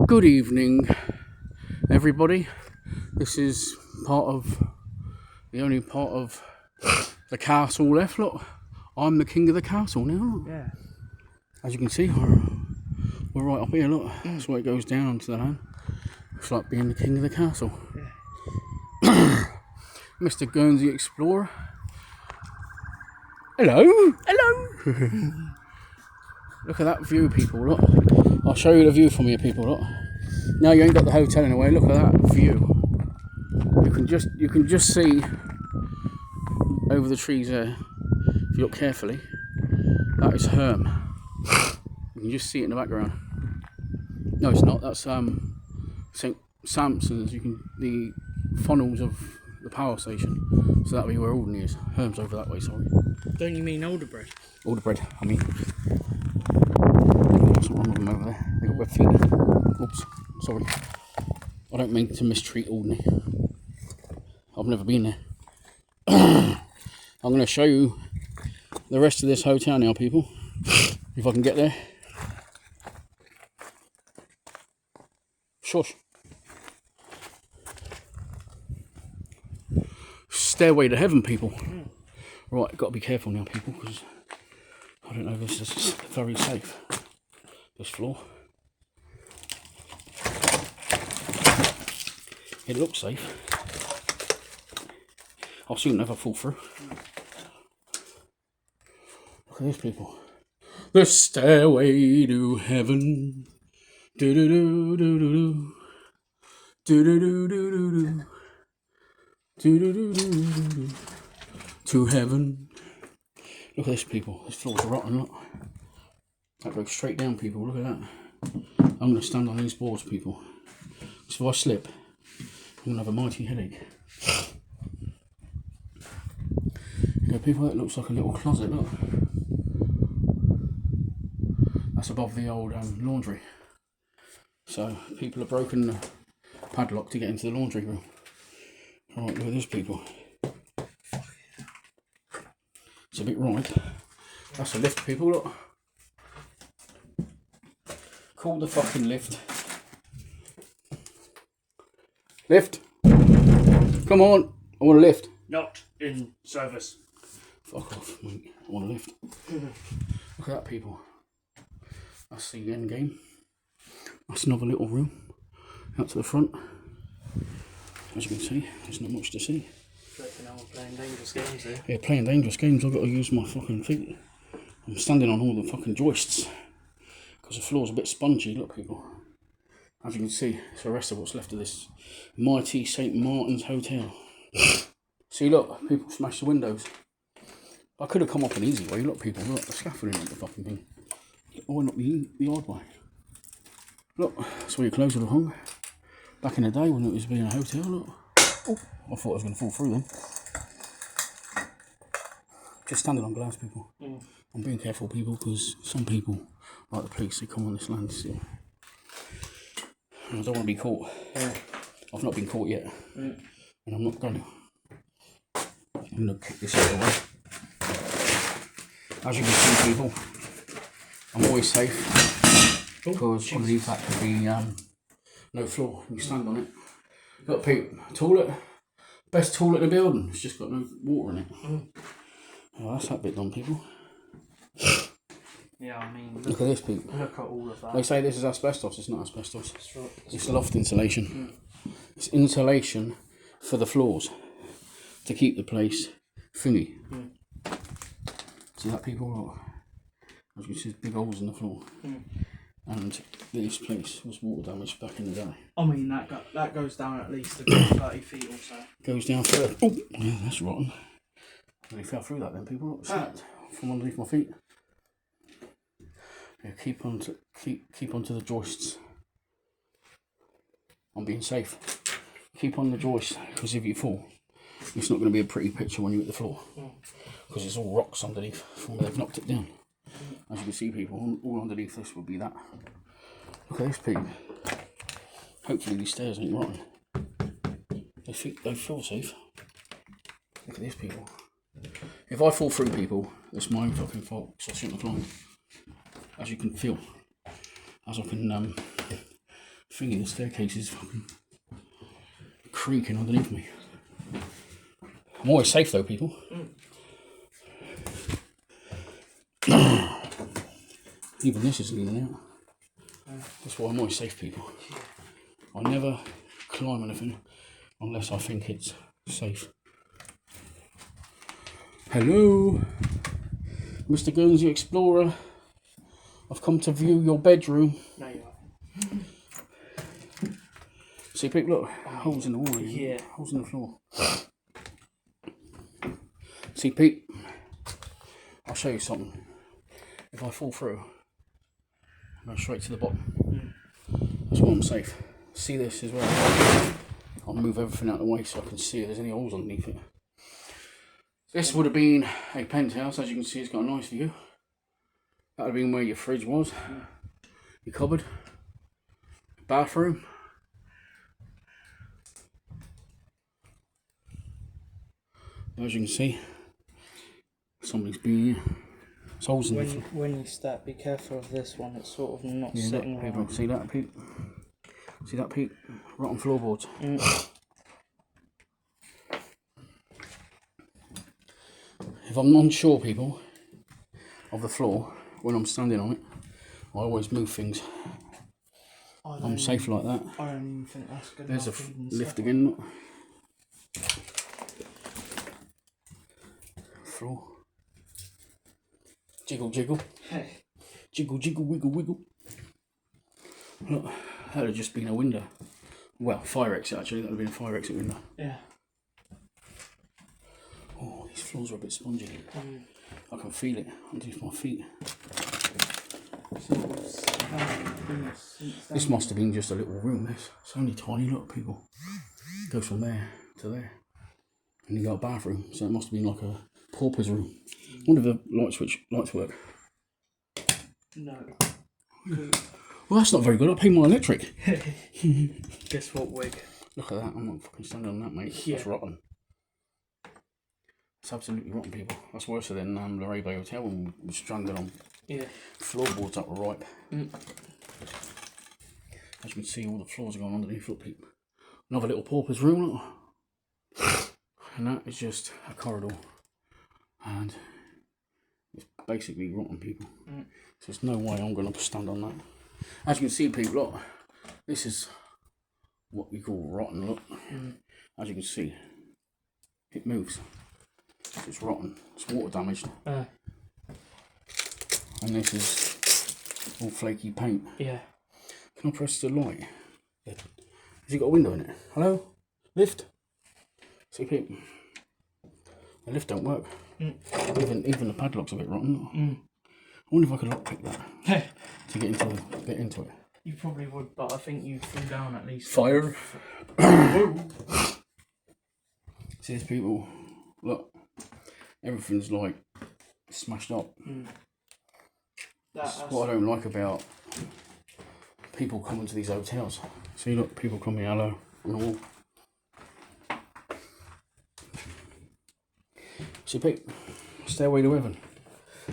Good evening, everybody. This is the only part of the castle left. Look, I'm the king of the castle now. Look. Yeah. As you can see, we're right up here. Look, that's where it goes down onto the land. It's like being the king of the castle. Yeah. Mr. Guernsey Explorer. Hello. Hello. Look at that view, people. Look, I'll show you the view from here, people. Look. Now you ain't got the hotel in a way. Look at that view. You can just see over the trees there. If you look carefully, that is Herm. You can just see it in the background. No, it's not. That's St. Sampson's. The funnels of the power station. So that'll be where Alden is. Herm's over that way. Sorry. Don't you mean Alderbread? Alderbread. I mean, what's wrong with them over there? They got web feet. Oops. Sorry. I don't mean to mistreat Alderney. I've never been there. I'm going to show you the rest of this hotel now, people. If I can get there. Shush. Stairway to heaven, people. Right, got to be careful now, people, because I don't know if this is very safe. This floor. It looks safe. I'll soon never fall through. Look at this, people. The stairway to heaven. Do do do do do do. Do do do do do do. Do do do do do. To heaven. Look at this, people. This floor's rotten. Look. That goes straight down, people. Look at that. I'm going to stand on these boards, people. So if I slip, I'm going to have a mighty headache. You know, people, that looks like a little closet, look. That's above the old laundry. So people have broken the padlock to get into the laundry room. Alright, look at this, people. It's a bit right. That's a lift, people, look. Call the fucking lift. Lift. Come on. I want a lift. Not in service. Fuck off, mate. I want a lift. Look at that, people. That's the end game. That's another little room. Out to the front. As you can see, there's not much to see. Playing dangerous games here. Yeah, playing dangerous games. I've got to use my fucking feet. I'm standing on all the fucking joists. Because the floor's a bit spongy, look, people. As you can see, it's the rest of what's left of this mighty St. Martin's Hotel. See, look, people smash the windows. I could have come up an easy way. Look, people, look, the scaffolding ain't the fucking thing. Why not the hard way? Look, that's where your clothes would have hung. Back in the day when it was being a hotel, look. Oh, I thought I was going to fall through them. Just standing on glass, people. I'm being careful, people, because some people, like the police, they come on this land still. I don't want to be caught. I've not been caught yet. And I'm not going to. I'm going to kick this out of the way. As you can see, people, I'm always safe. Because underneath that could be no floor. You stand on it. Got a toilet. Best toilet in the building. It's just got no water in it. Oh, that's that bit done, people. Yeah, I mean, look at this, people. Look at all of that. They say this is asbestos. It's not asbestos. That's right. It's loft insulation. It's insulation for the floors to keep the place thingy. See that, people? Look. As you see, big holes in the floor. And this place was water damaged back in the day. I mean, that goes down at least a good 30 feet or so. Goes down further. Oh, yeah, that's rotten. Really fell through that then, people. Look, snapped from underneath my feet. Yeah, keep onto the joists. I'm being safe. Keep on the joists, because if you fall, it's not going to be a pretty picture when you hit the floor. Because it's all rocks underneath from where they've knocked it down. As you can see, people, all underneath this will be that. Look at this, people. Hopefully these stairs ain't rotten. They feel safe. Look at this, people. If I fall through, people, it's my own fucking fault, because I shouldn't have climbed. As you can feel, as I can thingy, the staircase is fucking creaking underneath me. I'm always safe though, people. Even this is leaning out. That's why I'm always safe, people. I never climb anything unless I think it's safe. Hello, Mr. Guernsey Explorer. I've come to view your bedroom. No, you haven't. See, people, look, holes in the wall. Yeah. Holes in the floor. See, Pete, I'll show you something. If I fall through, I go straight to the bottom. That's why I'm safe. See this as well. I'll move everything out of the way so I can see if there's any holes underneath it. This would have been a penthouse. As you can see, it's got a nice view. That would have been where your fridge was, your cupboard, bathroom. As you can see, somebody's been here. There's holes in the floor. When you start, be careful of this one. It's sort of not Yeah, sitting look, right. people, see that, Pete? See that, Pete? Rotten floorboards. If I'm unsure, people, of the floor, when I'm standing on it, I always move things. I'm safe like that. I don't even think that's good. There's a enough lift again, look. Floor. Jiggle, jiggle. Hey. Jiggle, jiggle, wiggle, wiggle. Look, that would have just been a window. Well, fire exit actually, that would have been a fire exit window. Yeah. Oh, these floors are a bit spongy. I can feel it underneath my feet. This must have been just a little room, this. It's only tiny, look, people. It goes from there to there. And you got a bathroom, so it must have been like a pauper's room. I wonder if the lights work. No. Well, that's not very good. I pay my electric. Guess what, wig? Look at that. I'm not fucking standing on that, mate. Yeah. That's rotten. It's absolutely rotten, people. That's worse than Luray Bay Hotel when we were stranded on floorboards that were ripe. As you can see, all the floors are going underneath. Look, people. Another little pauper's room, look. And that is just a corridor. And it's basically rotten, people. So there's no way I'm going to stand on that. As you can see, people, look, this is what we call rotten, look. As you can see, it moves. It's rotten. It's water damaged. And this is all flaky paint. Yeah. Can I press the light? Has it got a window in it? Hello? Lift? See, people, the lift don't work. Even the padlock's a bit rotten. I wonder if I could lockpick that to get into it. You probably would, but I think you flew down at least. Fire. See these people, look, everything's like smashed up. That's what I don't like about people coming to these hotels. See, look, people coming hello on the wall. See, Pete, stairway to heaven.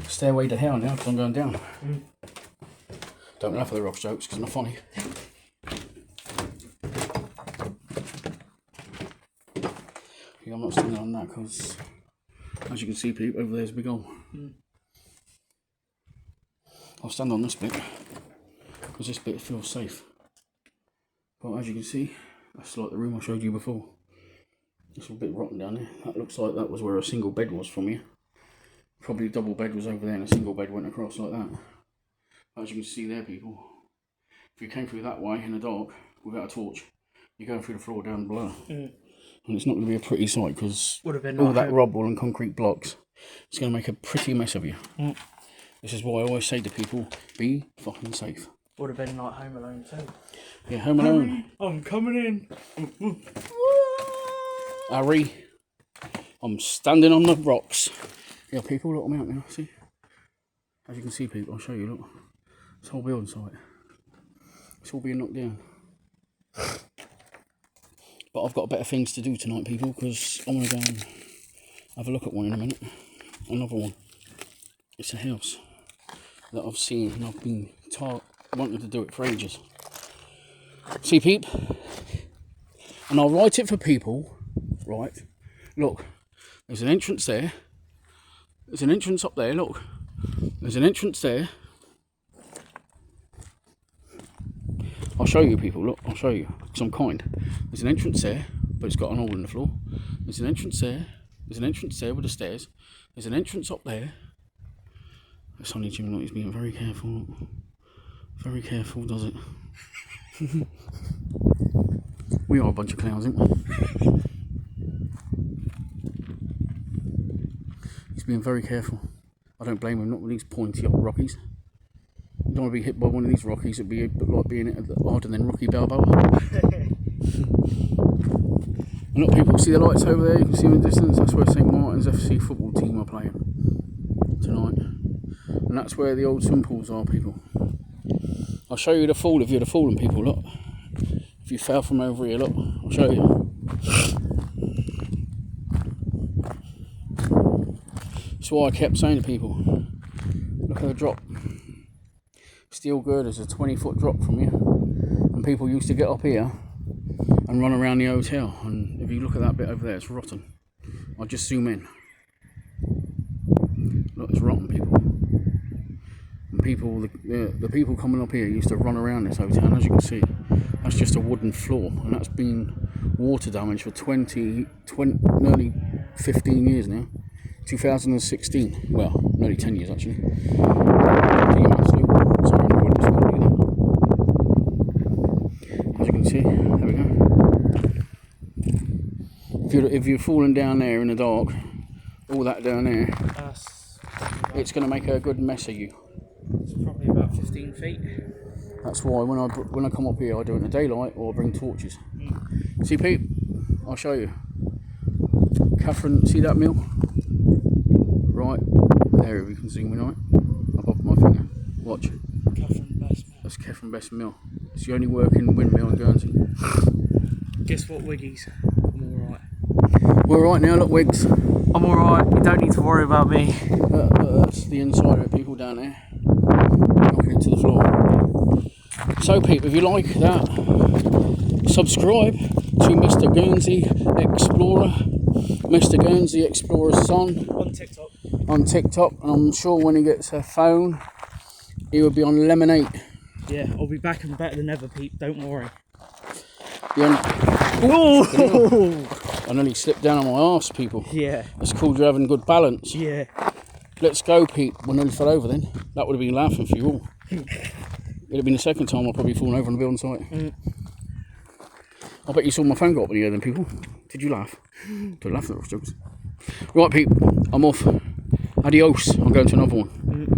Stairway to hell now because I'm going down. Don't laugh at the rocks jokes because they're not funny. Yeah, I'm not standing on that because, as you can see, people, over there's a big hole. I'll stand on this bit because this bit feels safe. But as you can see, that's like the room I showed you before. It's a bit rotten down there. That looks like that was where a single bed was from here. Probably a double bed was over there and a single bed went across like that. As you can see there, people, if you came through that way in the dark without a torch, you're going through the floor down below. And it's not going to be a pretty sight because all that rubble and concrete blocks, it's going to make a pretty mess of you. This is why I always say to people, be fucking safe. Would have been like Home Alone too. Yeah, Home Alone. I'm coming in. Harry, I'm standing on the rocks. Yeah, people, look, I'm out now, see? As you can see, people, I'll show you, look. This whole building site. It's all being knocked down. But I've got better things to do tonight, people, because I'm going to go and have a look at one in a minute. Another one. It's a house that I've seen and I've been wanting to do it for ages. See, peep? And I'll write it for people, right? Look, there's an entrance there. There's an entrance up there, look. There's an entrance there. I'll show you, people, look, I'll show you, because I'm kind. There's an entrance there, but it's got an hole in the floor. There's an entrance there. There's an entrance there with the stairs. There's an entrance up there. The Sonny Jim, look, he's being very careful, look. Very careful, does it? We are a bunch of clowns, aren't we? He's being very careful. I don't blame him, not with these pointy up Rockies. You don't want to be hit by one of these Rockies, it'd be like being harder than Rocky Balboa. And look, people, see the lights over there, you can see them in the distance, that's where St Martin's FC football team are playing tonight. And that's where the old swim pools are, people. I'll show you the fall if you're the fallen, people, look. If you fell from over here, look, I'll show you. That's why I kept saying to people, look at the drop. Steel girders, a 20-foot drop from here. And people used to get up here and run around the hotel. And if you look at that bit over there, it's rotten. I'll just zoom in. Look, it's rotten, people. And people, the people coming up here used to run around this hotel. And as you can see, that's just a wooden floor. And that's been water damage for nearly 15 years now. 2016, well, nearly 10 years actually. Sorry, I just want to do that. As you can see, there we go. If you're falling down there in the dark, all that down there, it's going to make a good mess of you. It's probably about 15 feet. That's why when I come up here, I do it in the daylight or I bring torches. See, Pete, I'll show you. Catherine, see that mill? Right there, if you can zoom in on it. Above my finger. Watch. Catherine Best Mill. That's Catherine Best Mill. It's the only working windmill in Guernsey. Guess what, Wiggies? I'm alright. We're alright now, look, Wigs. I'm alright, you don't need to worry about me. That's the inside of it, people down there. Knocking into the floor. So, people, if you like that, subscribe to Mr. Guernsey Explorer. Mr. Guernsey Explorer's son. On TikTok. And I'm sure when he gets a phone, he will be on Lemonade. Yeah, I'll be back and better than ever, Pete. Don't worry. I nearly slipped down on my arse, people. Yeah. It's called you having good balance. Yeah. Let's go, Pete. I nearly fell over then. That would have been laughing for you all. It'd have been the second time I've probably fallen over on the building site. I bet you saw my phone go up in the air then, people. Did you laugh? Don't laugh at those jokes. Right, Pete. I'm off. Adios. I'm going to another one.